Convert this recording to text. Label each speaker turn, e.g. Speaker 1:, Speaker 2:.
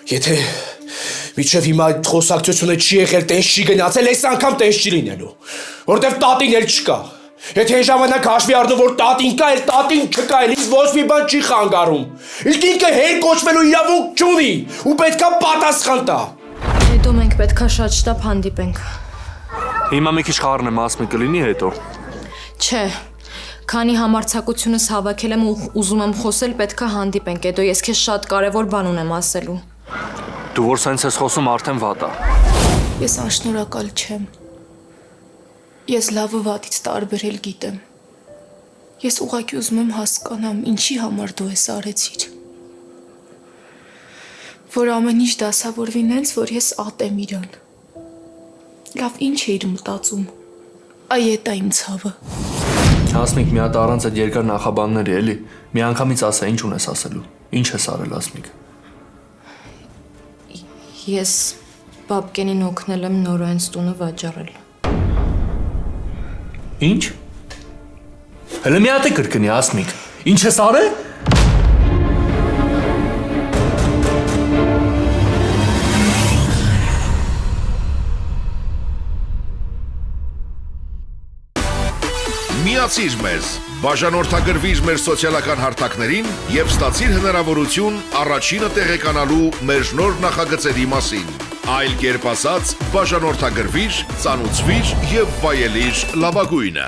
Speaker 1: Եթե միջև հիմա այդ խոսակցությունը չի եղել, տենց չի գնացել, այս անգամ տենց չի լինելու, որտեվ տատին էլ չկա։ Եթե այն ժամանակ հաշվի առնու, որ տատին կա, էլ տատին չկա, էլ ինձ ոչ մի բան չի խանգարում։ Իսկ ինքը հեր կոչվելու իրավունք չունի ու պետքա պատասխան տա։
Speaker 2: Հետո մենք պետքա շատ շտապ հանդիպենք։
Speaker 3: Հիմա մի քիչ խառնեմ, ասմի կլինի հետո։
Speaker 2: Չէ, քանի համարձակությունս հավաքել եմ ու ուզում եմ խոսել, պետքա հանդիպենք, հետո ես քեզ շատ կարևոր բան ունեմ ասելու։
Speaker 3: Դու որ սենց ես խոսում արդեն վատ է։
Speaker 2: Ես անշնորհակալ չեմ։ Ես լավը վատից տարբերել գիտեմ։ Ես ուղղակի ուզում եմ հասկանամ, ինչի համար դու ես արեցիր։ Որ ամեն ինչ դասավորվի նենց, որ ես ատեմ իրան։ Լավ, ինչ էիր մտածում։ Այ էդ է իմ ցավը։
Speaker 3: Ասմիկ, մի հատ առանց այդ երկար նախաբանների էլի։ Մի անգամից ասա, ինչ ունես ասելու։ Ինչ ես արել, Ասմիկ։
Speaker 2: Ես բաբկենին օգնել եմ նորայից տունը վաճառել։
Speaker 3: Ինչ։ Հələ մի հատ է կրկնի, Ասմիկ։ Ինչ ես արել։
Speaker 4: Միացիր մեզ, բաժանորդագրվիր մեր սոցիալական հարթակներին և ստացիր հնարավորություն առաջինը տեղեկանալու մեր նոր նախագծերի մասին։ Այլ կերպ ասած, բաժանորդագրվիր, ծանուցվիր և վայելիր լավագույնը։